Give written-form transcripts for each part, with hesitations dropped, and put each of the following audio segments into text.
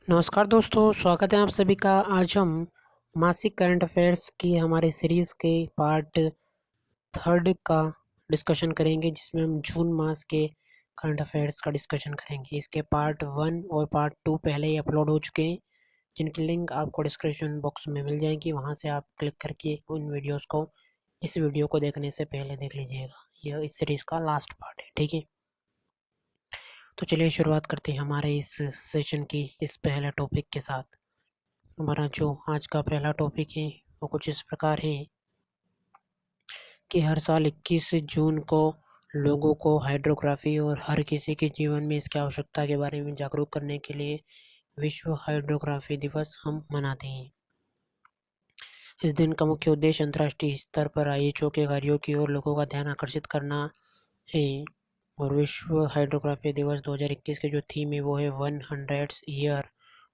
नमस्कार दोस्तों, स्वागत है आप सभी का। आज हम मासिक करंट अफेयर्स की हमारी सीरीज़ के पार्ट थर्ड का डिस्कशन करेंगे, जिसमें हम जून मास के करंट अफेयर्स का डिस्कशन करेंगे। इसके पार्ट 1 और पार्ट 2 पहले ही अपलोड हो चुके हैं, जिनकी लिंक आपको डिस्क्रिप्शन बॉक्स में मिल जाएगी। वहां से आप क्लिक करके उन वीडियोस को इस वीडियो को देखने से पहले देख लीजिएगा। यह इस सीरीज़ का लास्ट पार्ट है, ठीक है। तो चलिए शुरुआत करते हैं हमारे इस सेशन की इस पहले टॉपिक के साथ। हमारा जो आज का पहला टॉपिक है वो कुछ इस प्रकार है कि हर साल 21 जून को लोगों को हाइड्रोग्राफी और हर किसी के जीवन में इसकी आवश्यकता के बारे में जागरूक करने के लिए विश्व हाइड्रोग्राफी दिवस हम मनाते हैं। इस दिन का मुख्य उद्देश्य अंतर्राष्ट्रीय स्तर पर आईएचओ के कार्यों की ओर लोगों का ध्यान आकर्षित करना है। और विश्व हाइड्रोग्राफी दिवस 2021 के जो थीम है वो है 100 year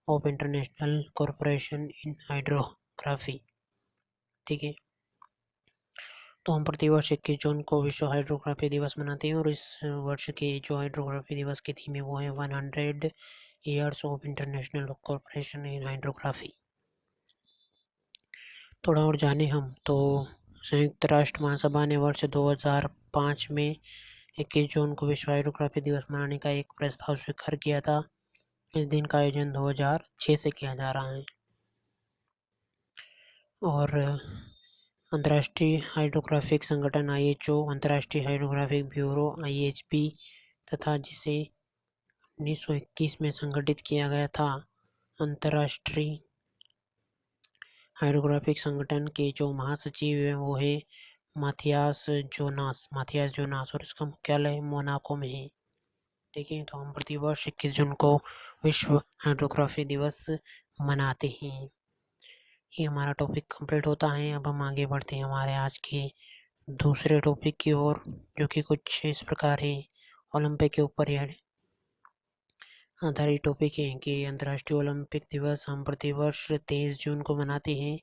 of international corporation in hydrography, ठीक है। तो हम प्रतिवर्ष 21 जून को विश्व हाइड्रोग्राफी दिवस मनाते हैं और इस वर्ष के जो हाइड्रोग्राफी दिवस की थीम है वो है 100 years of international corporation in hydrography. थोड़ा और जाने हम तो संयुक्त राष्ट्र महासभा ने वर्ष 2005 में 21 जून को विश्व हाइड्रोग्राफी दिवस मनाने का एक प्रस्ताव स्वीकार किया था। इस दिन का आयोजन 2006 से किया जा रहा है। और अंतर्राष्ट्रीय हाइड्रोग्राफिक संगठन आईएचओ, अंतर्राष्ट्रीय हाइड्रोग्राफिक ब्यूरो आईएचबी तथा जिसे 1921 में संगठित किया गया था, अंतर्राष्ट्रीय हाइड्रोग्राफिक संगठन के जो महासचिव हैं वो है माथियास जोनास और इसका मुख्यालय मोनाको में है, ठीक है। तो हम प्रतिवर्ष 21 जून को विश्व हाइड्रोग्राफी दिवस मनाते हैं। ये हमारा टॉपिक कंप्लीट होता है। अब हम आगे बढ़ते हैं हमारे आज के दूसरे टॉपिक की ओर, जो कि कुछ इस प्रकार है। ओलंपिक के ऊपर यह आधारित टॉपिक है कि अंतर्राष्ट्रीय ओलंपिक दिवस हम प्रतिवर्ष 23 जून को मनाते हैं।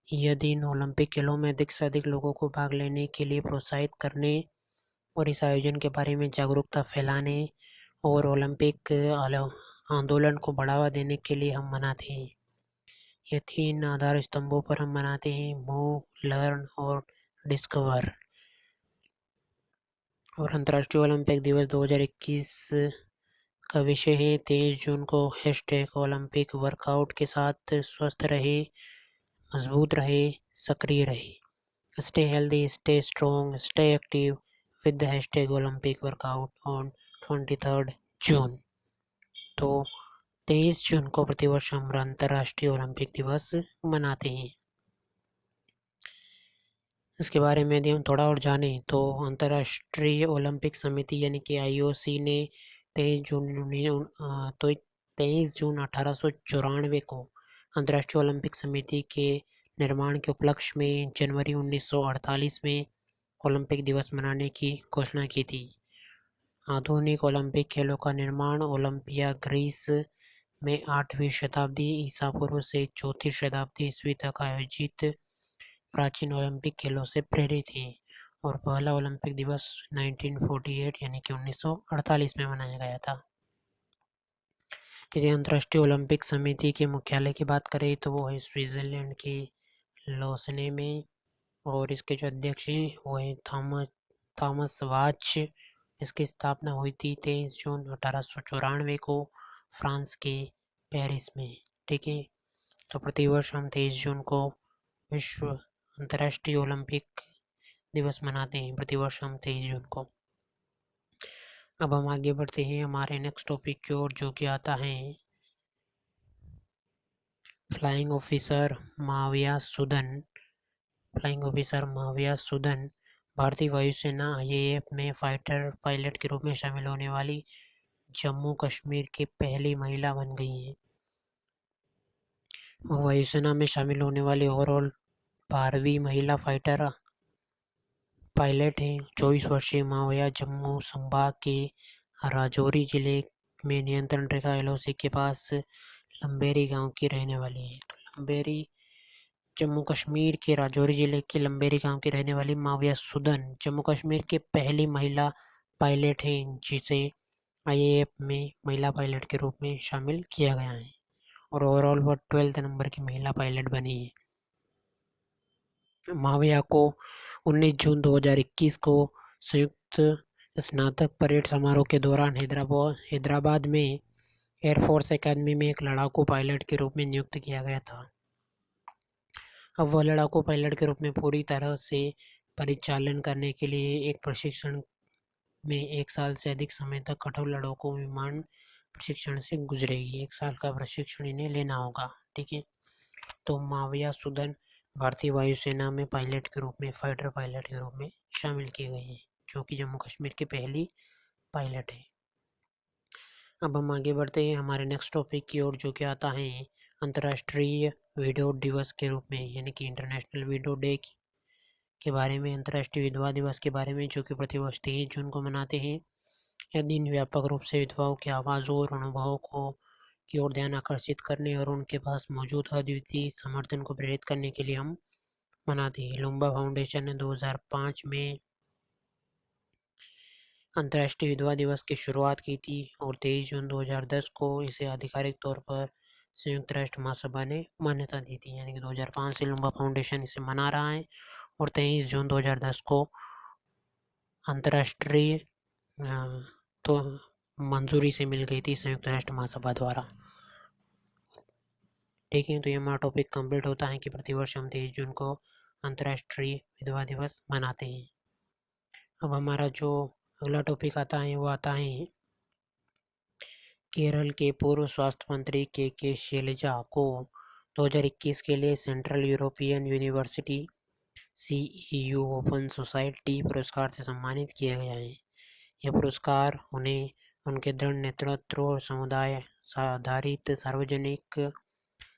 यह दिन ओलंपिक खेलों में अधिक से अधिक लोगों को भाग लेने के लिए प्रोत्साहित करने और इस आयोजन के बारे में जागरूकता फैलाने और ओलंपिक आंदोलन को बढ़ावा देने के लिए हम मनाते हैं। ये 3 आधार स्तंभों पर हम मनाते हैं: मूव, लर्न और डिस्कवर। और अंतर्राष्ट्रीय ओलंपिक दिवस 2021 का विषय है 23 जून को #ओलंपिक वर्कआउट के साथ स्वस्थ रहे, मजबूत रहे, सक्रिय रहे। Stay healthy, stay strong, stay active with the #Olympic workout on 23 जून। तो 23 जून को प्रतिवर्ष हम अंतर्राष्ट्रीय ओलंपिक दिवस मनाते हैं। इसके बारे में यदि हम थोड़ा और जानें तो अंतर्राष्ट्रीय ओलंपिक समिति यानी कि आईओसी ने 23 जून 1894 को अंतर्राष्ट्रीय ओलंपिक समिति के निर्माण के उपलक्ष्य में जनवरी 1948 में ओलंपिक दिवस मनाने की घोषणा की थी। आधुनिक ओलंपिक खेलों का निर्माण ओलंपिया ग्रीस में 8वीं शताब्दी ईसा पूर्व से 4वीं शताब्दी ईस्वी तक आयोजित प्राचीन ओलंपिक खेलों से प्रेरित है और पहला ओलंपिक दिवस 1948 यानी कि 1948 में मनाया गया था। यदि अंतर्राष्ट्रीय ओलंपिक समिति के मुख्यालय की बात करें तो वो है स्विट्जरलैंड के लॉसने में, और इसके जो अध्यक्ष हैं वो है थॉमस वाच। इसकी स्थापना हुई थी 23 जून 1894 को फ्रांस के पेरिस में, ठीक है। तो प्रतिवर्ष हम 23 जून को विश्व अंतर्राष्ट्रीय ओलंपिक दिवस मनाते हैं, प्रतिवर्ष हम 23 जून को। अब हम आगे बढ़ते हैं हमारे नेक्स्ट टॉपिक की ओर, जो कि आता है flying officer Mawya Sudan. Flying officer Mawya Sudan भारतीय वायुसेना आईएएफ में फाइटर पायलट के रूप में शामिल होने वाली जम्मू कश्मीर की पहली महिला बन गई हैं। वायुसेना में शामिल होने वाली ओवरऑल 12वीं महिला फाइटर पायलट हैं। 24 वर्षीय माविया जम्मू संभाग के राजौरी जिले में नियंत्रण रेखा एलओसी के पास लंबेरी गांव की रहने वाली है। तो लंबेरी जम्मू कश्मीर के राजौरी जिले के लंबेरी गांव की रहने वाली माविया सुदन जम्मू कश्मीर की पहली महिला पायलट हैं जिसे आईएएफ में महिला पायलट के रूप में शामिल किया गया है। और ओवरऑल वो 12th नंबर की महिला पायलट बनी है। माविया को 19 जून 2021 को संयुक्त स्नातक परेड समारोह के दौरान हैदराबाद में एयरफोर्स एकेडमी में एक लड़ाकू पायलट के रूप में नियुक्त किया गया था। अब वह लड़ाकू पायलट के रूप में पूरी तरह से परिचालन करने के लिए एक प्रशिक्षण में 1 साल से अधिक समय तक कठोर लड़ाकू विमान प्रशिक्षण से गुजरेगी। 1 साल का प्रशिक्षण इन्हें लेना होगा। ठीक है, तो माविया सुदन भारतीय वायुसेना में पायलट के रूप में, फाइटर पायलट के रूप में शामिल की गई है, जो कि जम्मू कश्मीर की पहली पायलट है। अब हम आगे बढ़ते हैं हमारे नेक्स्ट टॉपिक की ओर, जो कि आता है अंतर्राष्ट्रीय विडो दिवस के रूप में, यानी कि इंटरनेशनल विडो डे के बारे में, अंतर्राष्ट्रीय विधवा दिवस के बारे में, जो कि प्रतिवर्ष 23 जून को मनाते हैं। यह दिन व्यापक रूप से विधवाओं की आवाज़ों और अनुभवों को की ओर ध्यान आकर्षित करने और उनके पास मौजूद अद्वितीय समर्थन को प्रेरित करने के लिए हम मनाते हैं। लुम्बा फाउंडेशन ने 2005 में अंतर्राष्ट्रीय विधवा दिवस की शुरुआत की थी और 23 जून 2010 को इसे आधिकारिक तौर पर संयुक्त राष्ट्र महासभा ने मान्यता दी थी। यानी कि 2005 से लुम्बा फाउंडेशन इसे मना रहा है और 23 जून 2010 को अंतर्राष्ट्रीय तो मंजूरी से मिल गई थी संयुक्त राष्ट्र महासभा द्वारा। ठीक है, तो ये हमारा टॉपिक कंप्लीट होता है कि प्रतिवर्ष हम 23 जून को अंतर्राष्ट्रीय विधवा दिवस मनाते हैं। अब हमारा जो अगला टॉपिक आता है वो आता है केरल के पूर्व स्वास्थ्य मंत्री के शैलजा को 2021 के लिए central European university CEU open society पुरस्कार से सम्मानित किया गया है। यह पुरस्कार उन्हें उनके दृढ़ नेतृत्व और समुदाय आधारित सार्वजनिक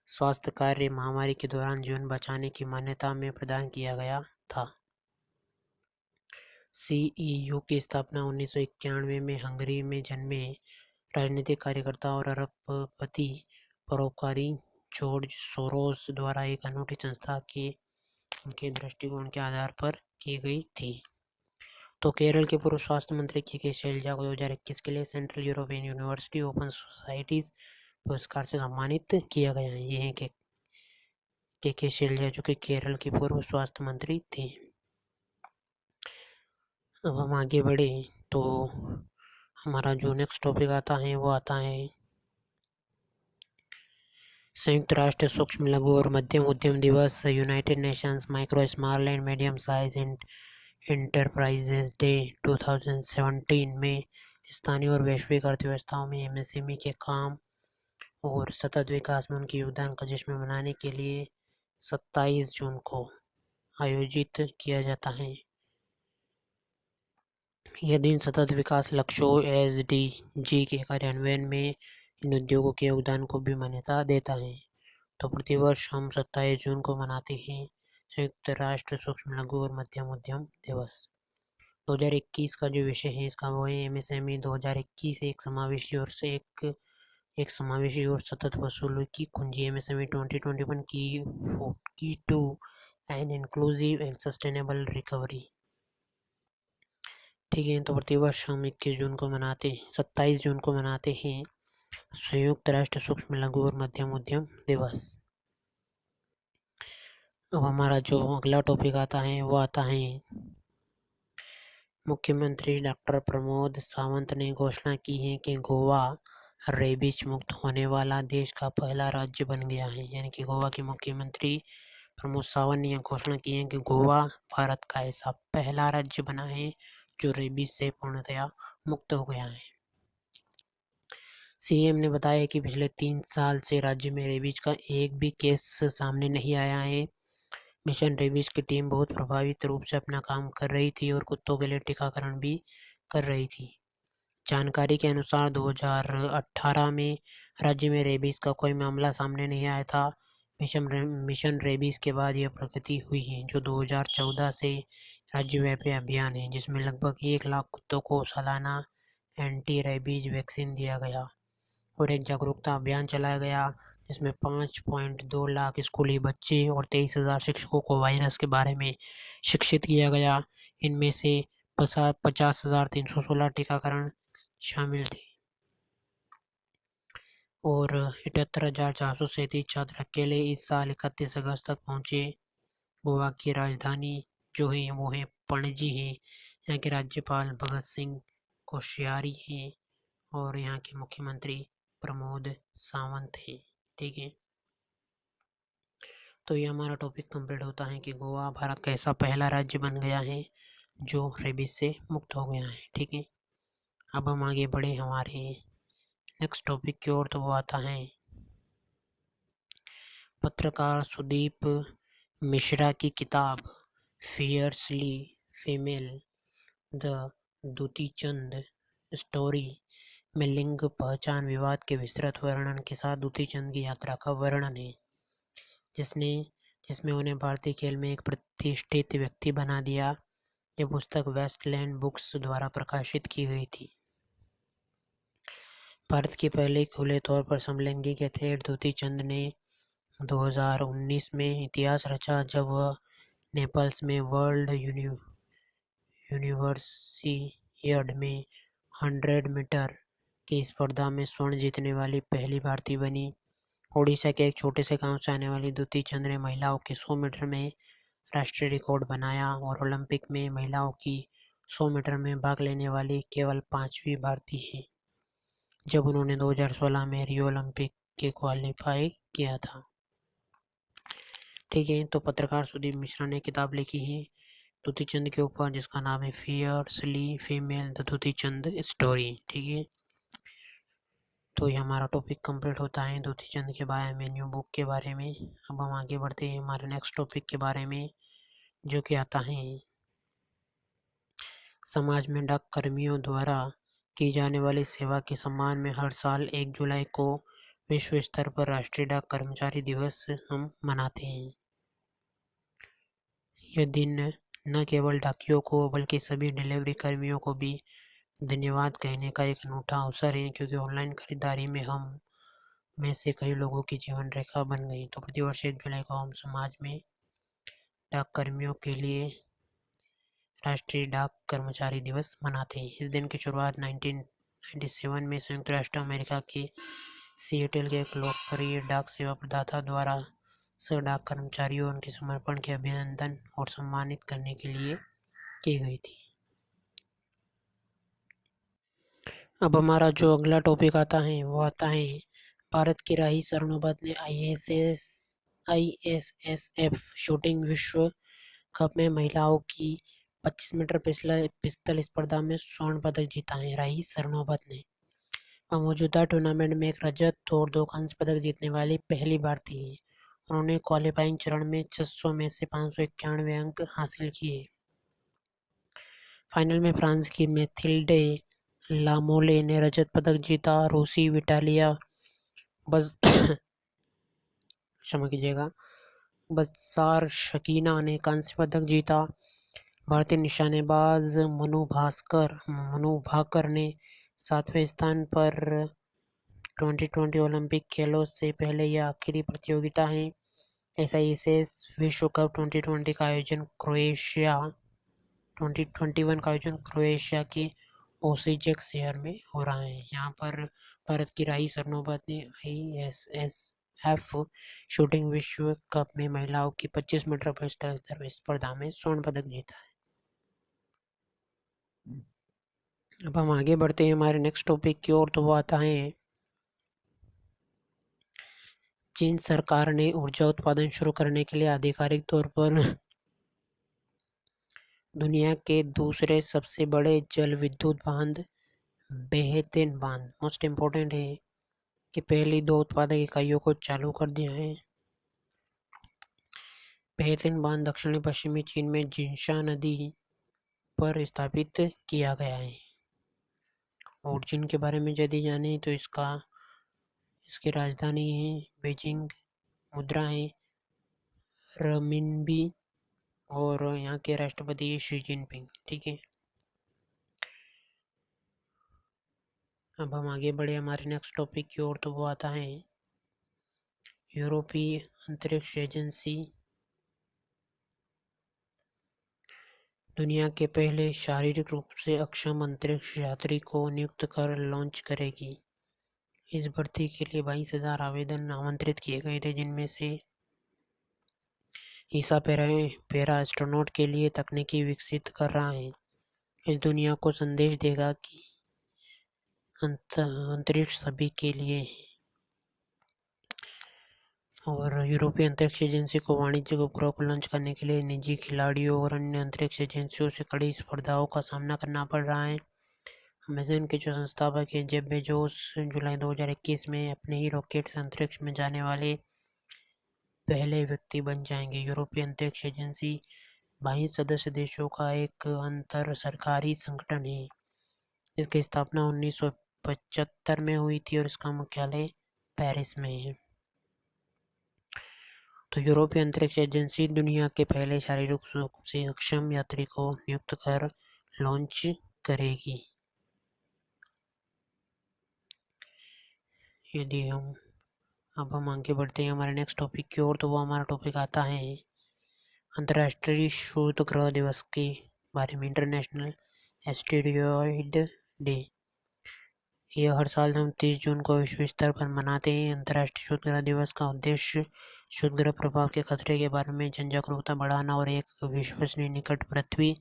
स्वास्थ्य कार्य महामारी के दौरान जीवन बचाने की मान्यता में प्रदान किया गया था। CEU की स्थापना 1991 में हंगरी में जन्मे राजनीतिक कार्यकर्ता और अरबपति परोपकारी जॉर्ज सोरोस द्वारा एक अनूठी संस्था के उनके दृष्टिकोण के आधार पर की गई थी। तो केरल के पूर्व स्वास्थ्य मंत्री के शैलजा को 2021 के लिए central European university open societies पुरस्कार से सम्मानित किया गया है। ये है के शैलजा, जो कि केरल के पूर्व स्वास्थ्य मंत्री थे। अब हम आगे बढ़े तो हमारा जो नेक्स्ट टॉपिक आता है वो आता है संयुक्त राष्ट्र सूक्ष्म लघु और मध्यम उद्यम दिवस, United Nations micro small and medium size enterprises day 2017 में स्थानीय और वैश्विक अर्थव्यवस्थाओं में MSME के काम और सतत विकास में उनके योगदान का जश्न मनाने के लिए 27 जून को आयोजित किया जाता है। यह दिन सतत विकास लक्ष्यों SDG के कार्यान्वयन में इन उद्योगों के योगदान को भी मान्यता देता है। तो प्रतिवर्ष हम 27 जून को मनाते हैं संयुक्त राष्ट्र सूक्ष्म लघु और मध्यम उद्यम दिवस। 2021 का जो विषय है इसका वो है MSME 2021 एक समावेशी और सतत वसूली की कुंजी। MSME 2021 की to an inclusive and sustainable recovery. ठीक है, तो प्रतिवर्ष हम 27 जून को मनाते हैं संयुक्त राष्ट्र सूक्ष्म लघु और मध्यम उद्यम दिवस। अब हमारा जो अगला टॉपिक आता है वो आता है मुख्यमंत्री डॉक्टर प्रमोद सावंत ने घोषणा की है कि गोवा रेबीज मुक्त होने वाला देश का पहला राज्य बन गया है। यानी कि गोवा के मुख्यमंत्री प्रमोद सावंत ने यह घोषणा की है कि गोवा भारत का ऐसा पहला राज्य बना है जो रेबीज से पूर्णतया मुक्त हो गया है। CM ने बताया कि पिछले 3 साल से राज्य में रेबीज का एक भी केस सामने नहीं आया है। मिशन रेबीज की टीम बहुत प्रभावित रूप से अपना काम कर रही थी और कुत्तों के लिए टीकाकरण भी कर रही थी। जानकारी के अनुसार 2018 में राज्य में रेबीज का कोई मामला सामने नहीं आया था। मिशन रेबीज के बाद यह प्रगति हुई है, जो 2014 से राज्यव्यापी अभियान है, जिसमें लगभग 1 लाख कुत्तों को सालाना एंटी रेबीज वैक्सीन दिया गया और एक जागरूकता अभियान चलाया गया जिसमें 5.2 लाख स्कूली बच्चे और 23,000 शिक्षकों को वायरस के बारे में शिक्षित किया गया। इनमें से 50,316 टीकाकरण शामिल थे। और 78,437 छात्र अकेले इस साल 31 अगस्त तक पहुँचे। गोवा की राजधानी जो है वो है पणजी है। यहाँ के राज्यपाल भगत सिंह कोश्यारी हैं और यहाँ के मुख्यमंत्री प्रमोद सावंत हैं। ठीक है, तो ये हमारा टॉपिक कंप्लीट होता है कि गोवा भारत का ऐसा पहला राज्य बन गया है जो रेबीज से मुक्त हो गया है। ठीक है, अब हम आगे बढ़े हमारे नेक्स्ट टॉपिक की ओर, तो वो आता है पत्रकार सुदीप मिश्रा की किताब fiercely female the Dutee Chand story में लिंग पहचान विवाद के विस्तृत वर्णन के साथ दूती चंद की यात्रा का वर्णन है, जिसमें उन्हें भारतीय खेल में एक प्रतिष्ठित व्यक्ति बना दिया। ये पुस्तक वेस्टलैंड बुक्स द्वारा प्रकाशित की गई थी। भारत के पहले खुले तौर पर समलैंगिक एथलीट दूती चंद ने 2019 में इतिहास रचा जब वह नेपल्स में वर्ल्ड यूनिवर्सियड में 100 मीटर की स्पर्धा में स्वर्ण जीतने वाली पहली भारतीय बनी। ओडिशा के एक छोटे से गांव से आने वाली दूती चंद ने महिलाओं के 100 मीटर में राष्ट्रीय रिकॉर्ड बनाया और ओलंपिक में महिलाओं की 100 मीटर में भाग लेने वाली केवल 5वीं भारतीय है, जब उन्होंने 2016 में रियो ओलंपिक के क्वालिफाई किया था। ठीक है, तो पत्रकार सुदीप मिश्रा ने किताब लिखी है दूती चंद के ऊपर, जिसका नाम है fiercely female the Dutee Chand story. ठीक है, तो ये हमारा टॉपिक कंप्लीट होता है दूती चंद के बारे में, न्यू बुक के बारे में। अब हम आगे बढ़ते हैं हमारे नेक्स्ट टॉपिक के बारे में, जो कि आता है समाज में डाक कर्मियों द्वारा की जाने वाली सेवा के सम्मान में हर साल 1 जुलाई को विश्व स्तर पर राष्ट्रीय डाक कर्मचारी दिवस हम मनाते हैं। यह दिन न केवल डाकियों को बल्कि सभी डिलीवरी कर्मियों को भी धन्यवाद कहने का एक अनूठा अवसर है, क्योंकि ऑनलाइन खरीदारी में हम में से कई लोगों की जीवन रेखा बन गई। तो प्रतिवर्ष 1 जुलाई को हम समाज में डाक कर्मियों के लिए राष्ट्रीय डाक कर्मचारी दिवस मनाते हैं। इस दिन की शुरुआत 1997 में संयुक्त राष्ट्र अमेरिका के सिएटल के एक लोकप्रिय डाक सेवा प्रदाता द्वारा डाक कर्मचारियों और उनके समर्पण के अभिनंदन और सम्मानित करने के लिए की गई थी। अब हमारा जो अगला टॉपिक आता है वो आता है भारत की राही सरनोबत ने ISSF शूटिंग विश्व कप में महिलाओं की 25 मीटर पिस्टल स्पर्धा में स्वर्ण पदक जीता है। राही सरनोबत ने मौजूदा टूर्नामेंट में एक रजत और 2 कांस्य पदक जीतने वाली पहली भारतीय है। उन्होंने क्वालिफाइंग चरण में 600 में से 591 अंक हासिल किए। फाइनल में फ्रांस की मैथिल्डे लामोले ने रजत पदक जीता। रूसी विटालिया क्षमा कीजिएगा बसार शकीना ने कांस्य पदक जीता। भारतीय निशानेबाज मनु भाकर ने 7वें स्थान पर 2020 ओलंपिक खेलों से पहले यह आखिरी प्रतियोगिता है। ISSF विश्व कप 2021 का आयोजन क्रोएशिया के ओसिजेक शहर में हो रहा है। यहाँ पर भारत की राही सरनोबत ने ISSF शूटिंग विश्व कप में महिलाओं की 25 मीटर पिस्टल स्पर्धा में स्वर्ण पदक जीता है। अब हम आगे बढ़ते हैं हमारे नेक्स्ट टॉपिक की ओर, तो वो आता है चीन सरकार ने ऊर्जा उत्पादन शुरू करने के लिए आधिकारिक तौर पर दुनिया के दूसरे सबसे बड़े जल विद्युत बांध बेहतीन बांध मोस्ट इम्पोर्टेंट है कि पहली 2 उत्पादक इकाइयों को चालू कर दिया है। बेहतीन बांध दक्षिणी पश्चिमी चीन में जिन्शा नदी पर स्थापित किया गया है। और चीन के बारे में यदि जाने तो इसकी राजधानी है बीजिंग, मुद्रा है रमिनबी और यहाँ के राष्ट्रपति शी जिनपिंग। ठीक है, अब हम आगे बढ़े हमारे नेक्स्ट टॉपिक की ओर, तो वो आता है यूरोपीय अंतरिक्ष एजेंसी दुनिया के पहले शारीरिक रूप से अक्षम अंतरिक्ष यात्री को नियुक्त कर लॉन्च करेगी। इस भर्ती के लिए 22,000 आवेदन आमंत्रित किए गए थे, जिनमें से ईसा पैरा एस्ट्रोनॉट के लिए तकनीकी विकसित कर रहा है। इस दुनिया को संदेश देगा कि अंतरिक्ष सभी के लिए है। और यूरोपीय अंतरिक्ष एजेंसी को वाणिज्यिक उपग्रह को लॉन्च करने के लिए निजी खिलाड़ियों और अन्य अंतरिक्ष एजेंसियों से कड़ी स्पर्धाओं का सामना करना पड़ रहा है। अमेज़न के जो संस्थापक है जेफ बेजोस जुलाई 2021 में अपने ही रॉकेट से अंतरिक्ष में जाने वाले पहले व्यक्ति बन जाएंगे। यूरोपीय अंतरिक्ष एजेंसी 22 सदस्य देशों का एक अंतर सरकारी संगठन है। इसकी स्थापना 1975 में हुई थी और इसका मुख्यालय पेरिस में है। तो यूरोपीय अंतरिक्ष एजेंसी दुनिया के पहले शारीरिक रूप से अक्षम यात्री को नियुक्त कर लॉन्च करेगी। यदि हम आगे बढ़ते हैं हमारे नेक्स्ट टॉपिक की ओर, तो वो हमारा टॉपिक आता है अंतर्राष्ट्रीय शोध ग्रह दिवस के बारे में, इंटरनेशनल एस्टेरॉयड डे। यह हर साल हम 30 जून को विश्व स्तर पर मनाते हैं। अंतर्राष्ट्रीय शोध ग्रह दिवस का उद्देश्य शोध ग्रह प्रभाव के खतरे के बारे में जन जागरूकता बढ़ाना और एक विश्वसनीय निकट पृथ्वी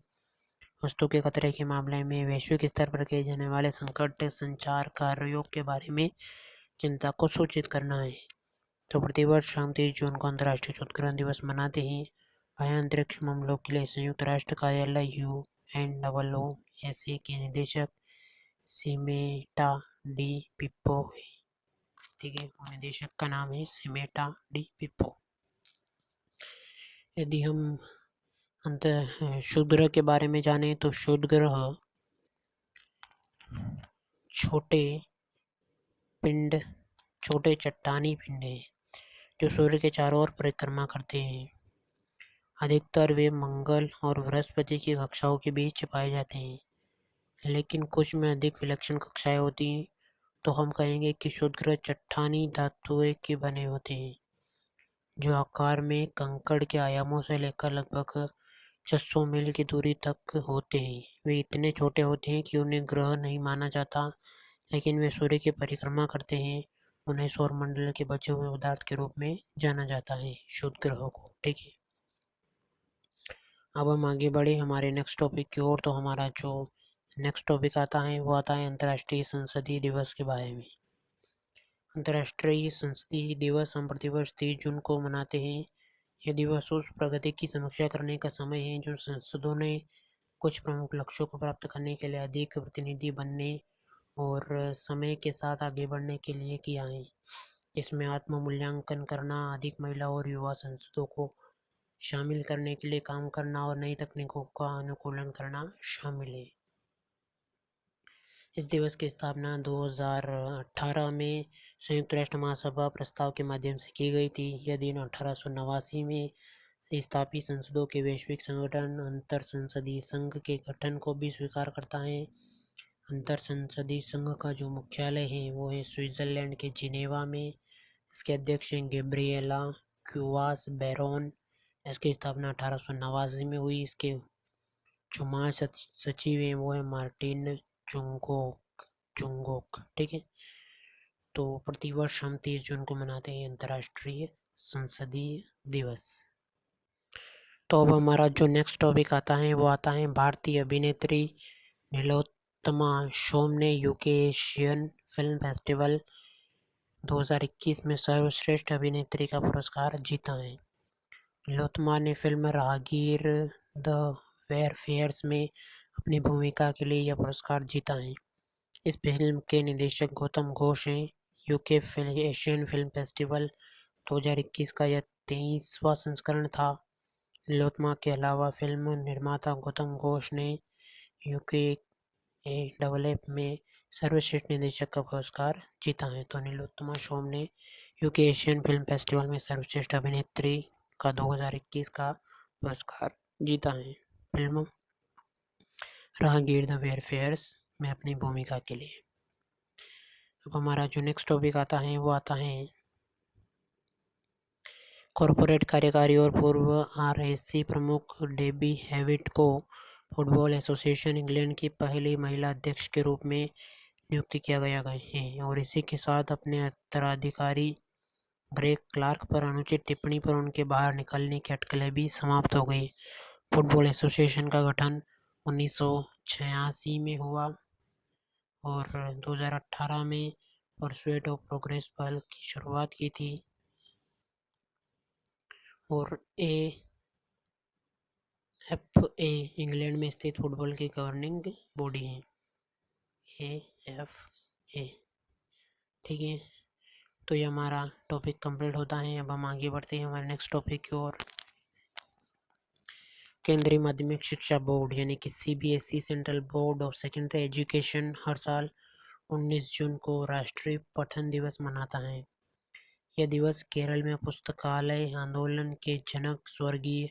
वस्तु के खतरे के मामले में वैश्विक स्तर पर किए जाने वाले संकट संचार कार्यों के बारे में जनता को सूचित करना है। तो प्रतिवर्ष हम 30 जून को अंतर्राष्ट्रीय शोध ग्रह दिवस मनाते हैं। अंतरिक्ष मामलों के लिए संयुक्त राष्ट्र कार्यालय UNOOSA के निदेशक सिमेटा डी पिप्पो है। ठीक है, निदेशक का नाम है सिमेटा डी पिप्पो। यदि हम शोध ग्रह के बारे में जाने तो शोध ग्रह छोटे चट्टानी पिंड हैं जो सूर्य के चारों ओर परिक्रमा करते हैं। अधिकतर वे मंगल और बृहस्पति की कक्षाओं के बीच पाए जाते हैं, लेकिन कुछ में अधिक विलक्षण कक्षाएं होती हैं। तो हम कहेंगे कि शोध ग्रह चट्टानी धातुएं के बने होते हैं, जो आकार में कंकड़ के आयामों से लेकर लगभग 600 मील की दूरी तक होते हैं। वे इतने छोटे होते हैं कि उन्हें ग्रह नहीं माना जाता, लेकिन वे सूर्य की परिक्रमा करते हैं। उन्हें सौर मंडल के बचे हुए पदार्थ के रूप में जाना जाता है, शोध ग्रहों को। ठीक है, अब हम आगे बढ़े हमारे नेक्स्ट टॉपिक की ओर। तो हमारा जो नेक्स्ट टॉपिक आता है वो आता है अंतर्राष्ट्रीय संसदीय दिवस के बारे में। अंतर्राष्ट्रीय संसदीय दिवस हम प्रतिवर्ष 30 जून को मनाते हैं। यह दिवस उस प्रगति की समीक्षा करने का समय है जो संसदों ने कुछ प्रमुख लक्ष्यों को प्राप्त करने के लिए अधिक प्रतिनिधि बनने और समय के साथ आगे बढ़ने के लिए किया है। इसमें आत्म मूल्यांकन करना, अधिक महिला और युवा सांसदों को शामिल करने के लिए काम करना और नई तकनीकों का अनुकूलन करना शामिल है। इस दिवस की स्थापना 2018 में संयुक्त राष्ट्र महासभा प्रस्ताव के माध्यम से की गई थी। यह दिन 1889 में स्थापित संसदों के वैश्विक संगठन अंतर संसदीय संघ के गठन को भी स्वीकार करता है। अंतर संसदीय संघ का जो मुख्यालय है वो है स्विट्जरलैंड के जिनेवा में। इसके अध्यक्ष हैं गैब्रिएला क्यूवास बैरोन। इसकी स्थापना 1889 में हुई। इसके जो महासचिव हैं वो है मार्टिन चुंगोक। ठीक है, तो प्रतिवर्ष हम 30 जून को मनाते हैं अंतर्राष्ट्रीय संसदीय दिवस। तो अब हमारा जो नेक्स्ट टॉपिक आता है वो आता है भारतीय अभिनेत्री नीलोत्तमा शोम ने यूके एशियन फिल्म फेस्टिवल 2021 में सर्वश्रेष्ठ अभिनेत्री का पुरस्कार जीता है। नीलोत्तमा ने फिल्म राहगीर द वेयरफेयर्स में अपनी भूमिका के लिए यह पुरस्कार जीता है। इस फिल्म के निर्देशक गौतम घोष हैं। यूके एशियन फिल्म फेस्टिवल 2021 का यह 23वां संस्करण था। नीलोत्तमा के अलावा फिल्म निर्माता गौतम घोष ने यूके AFF में सर्वश्रेष्ठ निर्देशक का पुरस्कार जीता है। तो नीलोत्तमा शोम ने यूके एशियन फिल्म फेस्टिवल में सर्वश्रेष्ठ अभिनेत्री का 2021 का पुरस्कार जीता है फिल्म राहगीर द वेयरफेयर्स में अपनी भूमिका के लिए। अब हमारा जो नेक्स्ट टॉपिक आता है वो आता है कॉरपोरेट कार्यकारी और पूर्व RSC प्रमुख डेबी हैविट को फुटबॉल एसोसिएशन इंग्लैंड की पहली महिला अध्यक्ष के रूप में नियुक्ति किया गया है और इसी के साथ अपने उत्तराधिकारी ग्रेग क्लार्क पर अनुचित टिप्पणी पर उनके बाहर निकलने की अटकलें भी समाप्त हो गई। फुटबॉल एसोसिएशन का गठन 1986 में हुआ और 2018 में परसुएट ऑफ प्रोग्रेस पहल की शुरुआत की थी और AFA इंग्लैंड में स्थित फुटबॉल की गवर्निंग बॉडी है। AFA, ठीक है। तो ये हमारा टॉपिक कंप्लीट होता है। अब हम आगे बढ़ते हैं हमारे नेक्स्ट टॉपिक की ओर। केंद्रीय माध्यमिक शिक्षा बोर्ड यानी कि CBSE central board of secondary education हर साल 19 जून को राष्ट्रीय पठन दिवस मनाता है। यह दिवस केरल में पुस्तकालय आंदोलन के जनक स्वर्गीय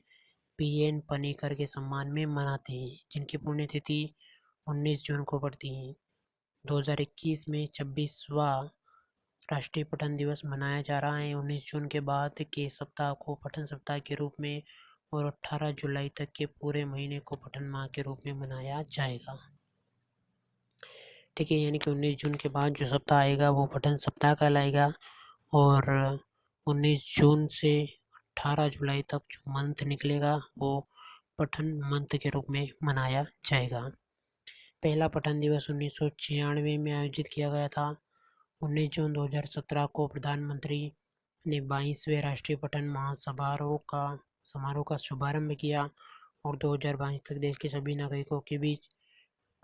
PN पनिकर के सम्मान में मनाते हैं, जिनकी पुण्यतिथि 19 जून को पड़ती है। 2021 में 26वां राष्ट्रीय पठन दिवस मनाया जा रहा है। 19 जून के बाद के सप्ताह को पठन सप्ताह के रूप में और 18 जुलाई तक के पूरे महीने को पठन माह के रूप में मनाया जाएगा। ठीक है, यानी कि 19 जून के बाद जो सप्ताह आएगा वो पठन सप्ताह कहलाएगा और 19 जून से 18 जुलाई तक जो मंथ निकलेगा वो पठन मंथ के रूप में मनाया जाएगा। पहला पठन दिवस 1996 में आयोजित किया गया था। 19 जून 2017 को प्रधानमंत्री ने 22वें राष्ट्रीय पठन समारोह का शुभारंभ किया और 2022 तक देश के सभी नागरिकों के बीच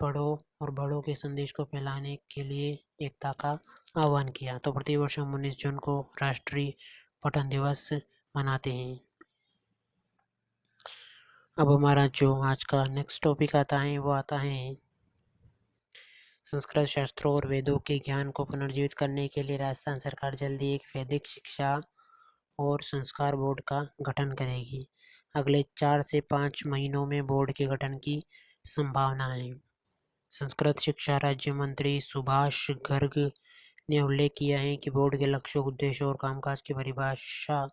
पढ़ो और बढ़ो के संदेश को फैलाने के लिए एकता का आह्वान किया। तो प्रतिवर्ष हम 19 जून को राष्ट्रीय पठन दिवस मनाते हैं। अब हमारा जो आज का नेक्स्ट टॉपिक आता है वो आता है संस्कृत शास्त्रों और वेदों के ज्ञान को पुनर्जीवित करने के लिए राजस्थान सरकार जल्दी एक वैदिक शिक्षा और संस्कार बोर्ड का गठन करेगी। अगले 4 से 5 महीनों में बोर्ड के गठन की संभावना है। संस्कृत शिक्षा राज्य मंत्री सुभाष गर्ग ने उल्लेख किया है कि बोर्ड के लक्ष्यों, उद्देश्यों और कामकाज की परिभाषा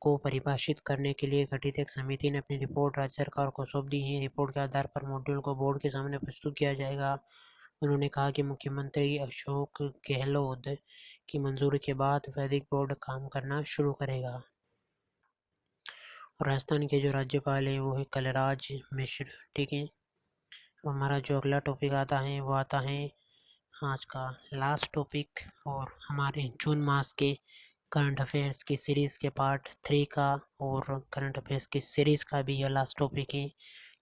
को परिभाषित करने के लिए गठित एक समिति ने अपनी रिपोर्ट राज्य सरकार को सौंप दी है। रिपोर्ट के आधार पर मॉड्यूल को बोर्ड के सामने प्रस्तुत किया जाएगा। उन्होंने कहा कि मुख्यमंत्री अशोक गहलोत की मंजूरी के बाद वैदिक बोर्ड काम करना शुरू करेगा। और राजस्थान के जो राज्यपाल हैं वो है कलराज मिश्र। ठीक है, हमारा जो अगला टॉपिक आता है वो आता है आज का लास्ट टॉपिक और हमारे जून मास के करंट अफेयर्स की सीरीज़ के पार्ट 3 का और करंट अफेयर्स की सीरीज़ का भी यह लास्ट टॉपिक है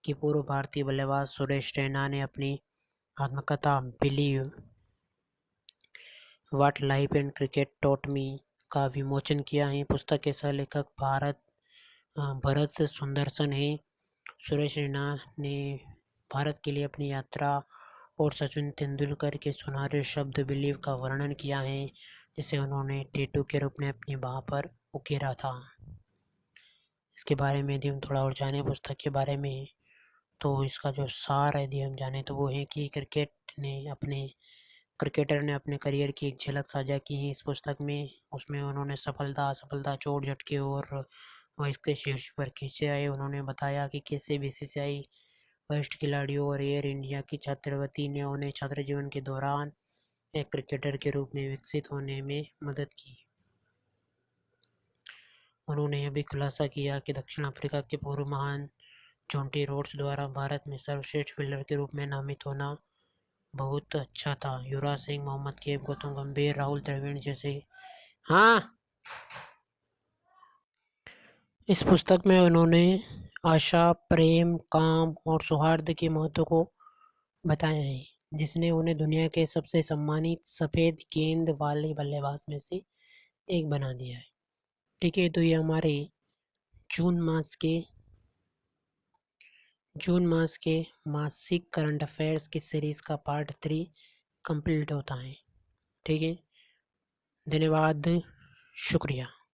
कि पूर्व भारतीय बल्लेबाज सुरेश रैना ने अपनी आत्मकथा believe what life and cricket taught me का विमोचन किया है। पुस्तक के सह लेखक भरत सुंदरसन है। सुरेश रैना ने भारत के लिए अपनी यात्रा और सचिन तेंदुलकर के सुनहरे शब्द बिलीव का वर्णन किया है, जिसे उन्होंने टैटू के रूप में अपनी बाह पर उकेरा था। इसके बारे में यदि हम थोड़ा और जाने पुस्तक के बारे में, तो इसका जो सार यदि हम जाने तो वो है कि क्रिकेटर ने अपने करियर की एक झलक साझा की है इस पुस्तक में। उसमें उन्होंने सफलता असफलता, चोट झटके और वह इसके शीर्ष पर खींचे आए। उन्होंने बताया कि कैसे BCCI वरिष्ठ खिलाड़ियों और एयर इंडिया की छात्रवृत्ति ने उन्हें छात्र जीवन के दौरान एक क्रिकेटर के रूप में विकसित होने में मदद की। उन्होंने यह भी खुलासा किया कि दक्षिण अफ्रीका के पूर्व महान जोंटी रोड्स द्वारा भारत में सर्वश्रेष्ठ फील्डर के रूप में नामित होना बहुत अच्छा था। युवराज सिंह, मोहम्मद कैफ, गौतम गंभीर, राहुल द्रविड़ जैसे इस पुस्तक में उन्होंने आशा, प्रेम, काम और सौहार्द के महत्व को बताया है, जिसने उन्हें दुनिया के सबसे सम्मानित सफ़ेद गेंद वाले बल्लेबाज में से एक बना दिया है। ठीक है, तो ये हमारे जून मास के मासिक करंट अफेयर्स की सीरीज़ का पार्ट 3 कंप्लीट होता है। ठीक है, धन्यवाद, शुक्रिया।